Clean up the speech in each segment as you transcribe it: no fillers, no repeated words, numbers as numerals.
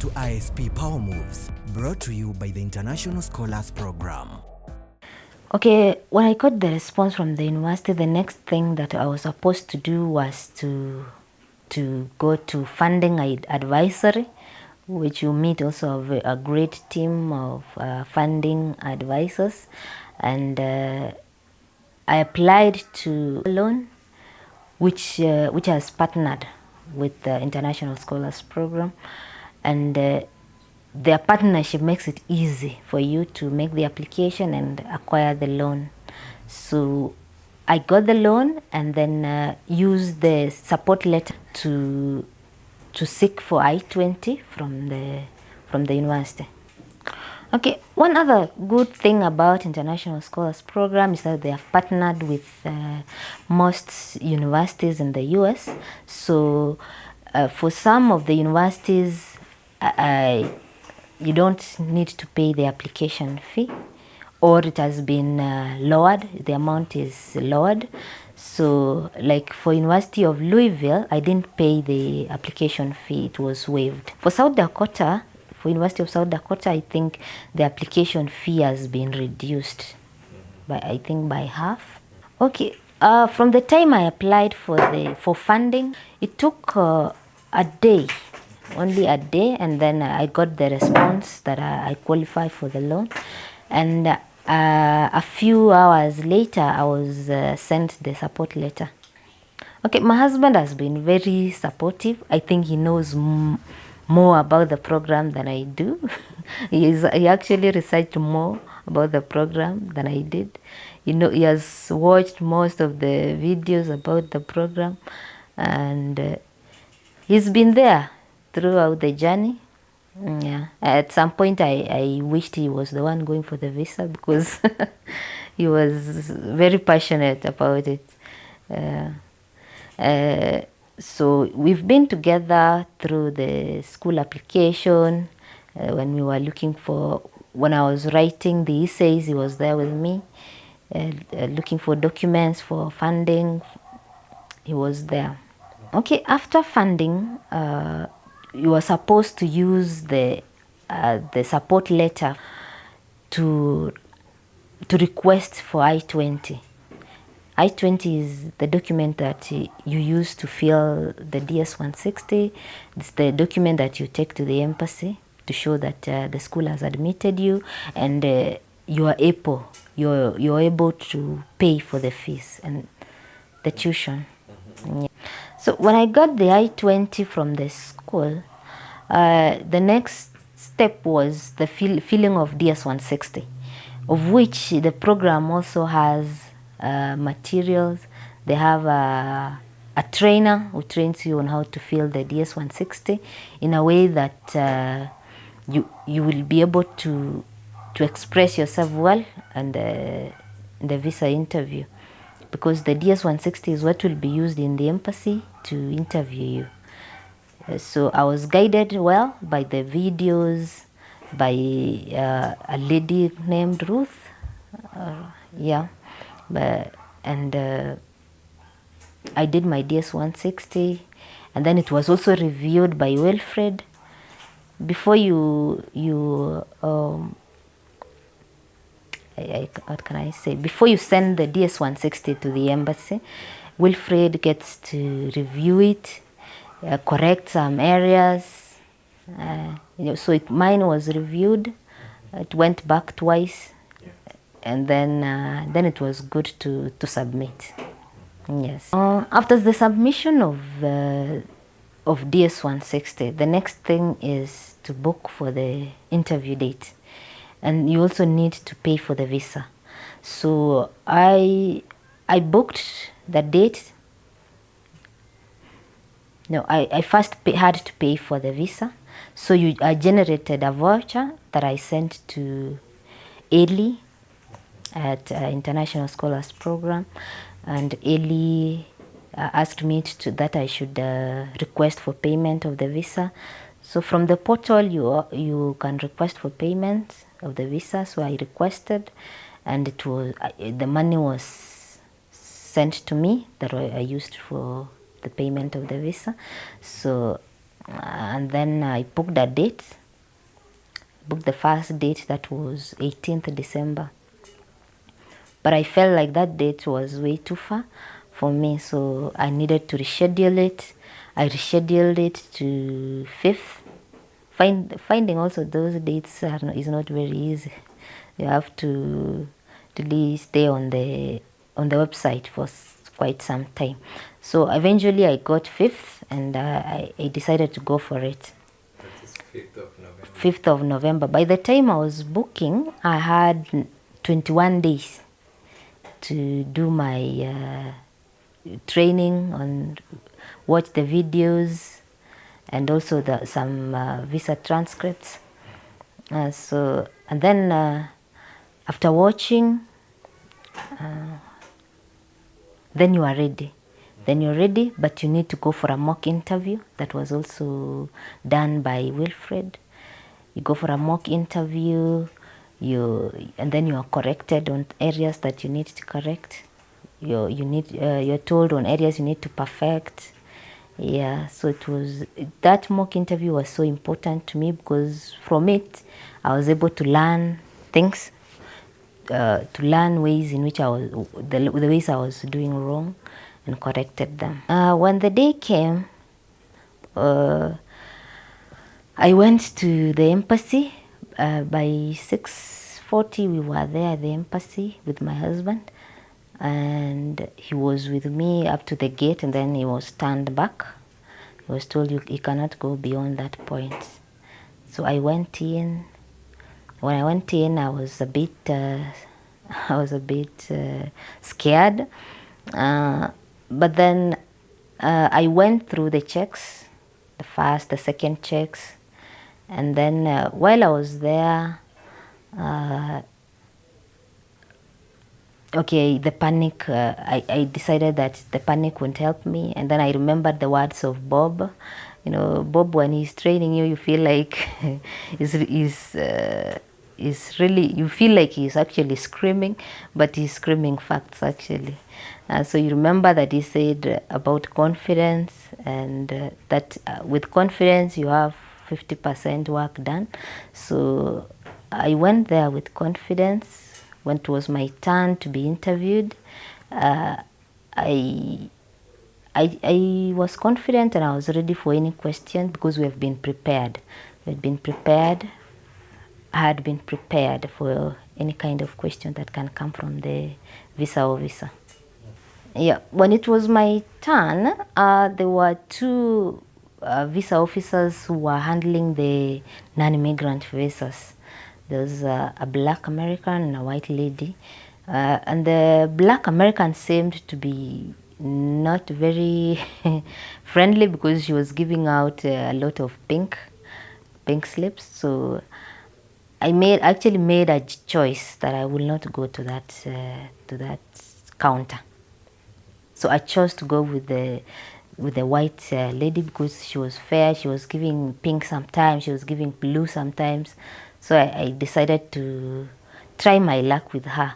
to ISP Power Moves, brought to you by the International Scholars Program. Okay, when I got the response from the university, the next thing that I was supposed to do was to go to funding advisory, which you meet also a great team of funding advisors, and I applied to a loan, which has partnered with the International Scholars Program, and their partnership makes it easy for you to make the application and acquire the loan. So I got the loan and then used the support letter to seek for I-20 from the university. Okay, one other good thing about International Scholars Program is that they have partnered with most universities in the US. So for some of the universities, you don't need to pay the application fee, or it has been lowered, the amount is lowered. So like for University of Louisville, I didn't pay the application fee, it was waived. For South Dakota, for University of South Dakota, I think the application fee has been reduced by half. Okay, from the time I applied for funding, it took a day, only a day, and then I got the response that I qualify for the loan. And a few hours later, I was sent the support letter. Okay, my husband has been very supportive. I think he knows more about the program than I do. He actually researched more about the program than I did. You know, he has watched most of the videos about the program, and he's been there throughout the journey. Yeah, at some point I wished he was the one going for the visa, because he was very passionate about it. So we've been together through the school application. When we were when I was writing the essays, he was there with me. Looking for documents for funding, he was there. Okay, after funding, you are supposed to use the support letter to request for I-20. I-20 is the document that you use to fill the DS-160. It's the document that you take to the embassy to show that the school has admitted you, and you're able to pay for the fees and the tuition. Yeah. So when I got the I-20 from the school, the next step was the filling of DS-160, of which the program also has materials. They have a trainer who trains you on how to fill the DS-160 in a way that you will be able to express yourself well and in the visa interview, because the DS-160 is what will be used in the embassy to interview you. So I was guided well by the videos, by a lady named Ruth. Yeah, and I did my DS-160, and then it was also reviewed by Wilfred. Before what can I say? Before you send the DS-160 to the embassy, Wilfred gets to review it, correct some areas. So mine was reviewed. It went back twice, and then it was good to submit. Yes. After the submission of DS-160, the next thing is to book for the interview date, and you also need to pay for the visa. So I booked the date. No, I first had to pay for the visa. So I generated a voucher that I sent to Eli at International Scholars Program, and Eli asked me that I should request for payment of the visa. So from the portal, you can request for payment of the visa. So I requested, and it was the money was sent to me that I used for the payment of the visa. So And then I booked a date, booked the first date, that was 18th December. But I felt like that date was way too far for me, so I needed to reschedule it. I rescheduled it to 5th. Finding also those dates is not very easy. You have to really stay on the website for quite some time. So eventually I got 5th, and I decided to go for it. That is 5th of November. 5th of November. By the time I was booking, I had 21 days to do my training, on watch the videos, and also some visa transcripts. And then after watching, then you are ready. Then you're ready, but you need to go for a mock interview that was also done by Wilfred. You go for a mock interview, and then you are corrected on areas that you need to correct. You're told on areas you need to perfect. Yeah, so that mock interview was so important to me, because from it I was able to learn things, to learn ways in which the ways I was doing wrong, and corrected them. When the day came, I went to the embassy. By 6:40 we were there at the embassy with my husband, and he was with me up to the gate, and then he was turned back. He was told you cannot go beyond that point. So I went in. When I went in, I was a bit scared, but then I went through the checks, the first, the second checks, and then while I was there, the panic, I decided that the panic wouldn't help me. And then I remembered the words of Bob. Bob, when he's training you, you feel like really, you feel like he's actually screaming, but he's screaming facts actually. So you remember that he said about confidence, and that with confidence you have 50% work done. So I went there with confidence. When it was my turn to be interviewed, I was confident, and I was ready for any question, because we have been prepared. We had been prepared. I had been prepared for any kind of question that can come from the visa officer. Yeah, when it was my turn, there were two visa officers who were handling the non-immigrant visas. There was a black American and a white lady. And the black American seemed to be not very friendly, because she was giving out a lot of pink slips. So I actually made a choice that I will not go to that counter. So I chose to go with the white lady, because she was fair. She was giving pink sometimes, she was giving blue sometimes. So I decided to try my luck with her.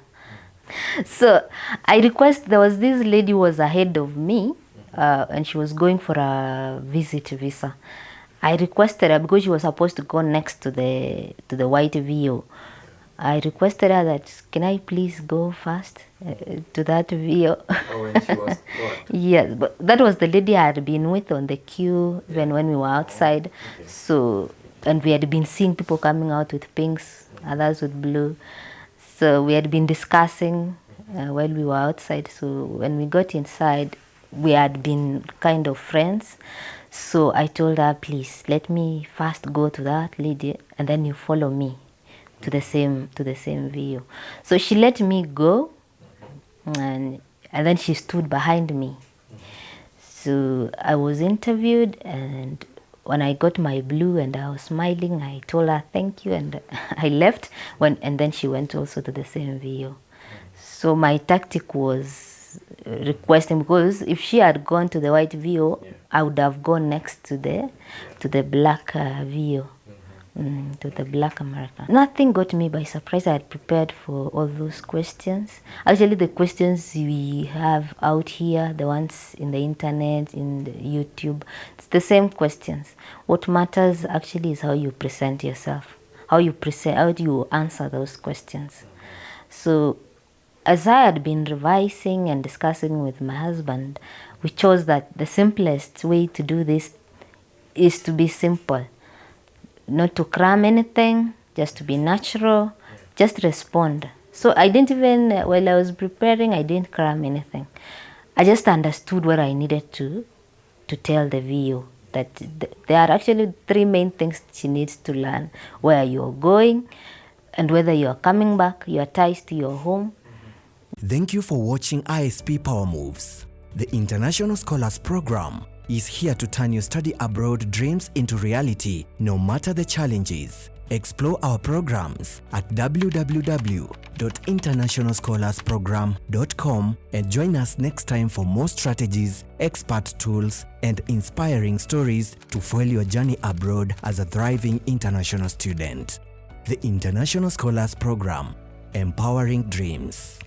So there was this lady who was ahead of me, and she was going for a visit visa. I requested her, because she was supposed to go next to the white VO. I requested her that, can I please go first to that VO? Oh, when she was what? Yes, but that was the lady I had been with on the queue, even when we were outside. Okay. So, and we had been seeing people coming out with pinks, others with blue. So we had been discussing while we were outside. So when we got inside, we had been kind of friends. So I told her, please, let me first go to that lady, and then you follow me to the same view. So she let me go, and then she stood behind me. So I was interviewed, and when I got my blue and I was smiling, I told her thank you, and I left. And then she went also to the same view. So my tactic was requesting, because if she had gone to the white VO, I would have gone next to the black VO. to the Black American. Nothing got me by surprise. I had prepared for all those questions. Actually, the questions we have out here, the ones in the internet, in the YouTube, it's the same questions. What matters actually is how you present yourself, how do you answer those questions. So as I had been revising and discussing with my husband, we chose that the simplest way to do this is to be simple. Not to cram anything, just to be natural, just respond. So I didn't even, while I was preparing, I didn't cram anything. I just understood what I needed to tell the VO, that there are actually 3 main things she needs to learn: where you're going, and whether you're coming back, your ties to your home. Thank you for watching ISP Power Moves. The International Scholars Program is here to turn your study abroad dreams into reality, no matter the challenges. Explore our programs at www.internationalscholarsprogram.com and join us next time for more strategies, expert tools, and inspiring stories to fuel your journey abroad as a thriving international student. The International Scholars Program, empowering dreams.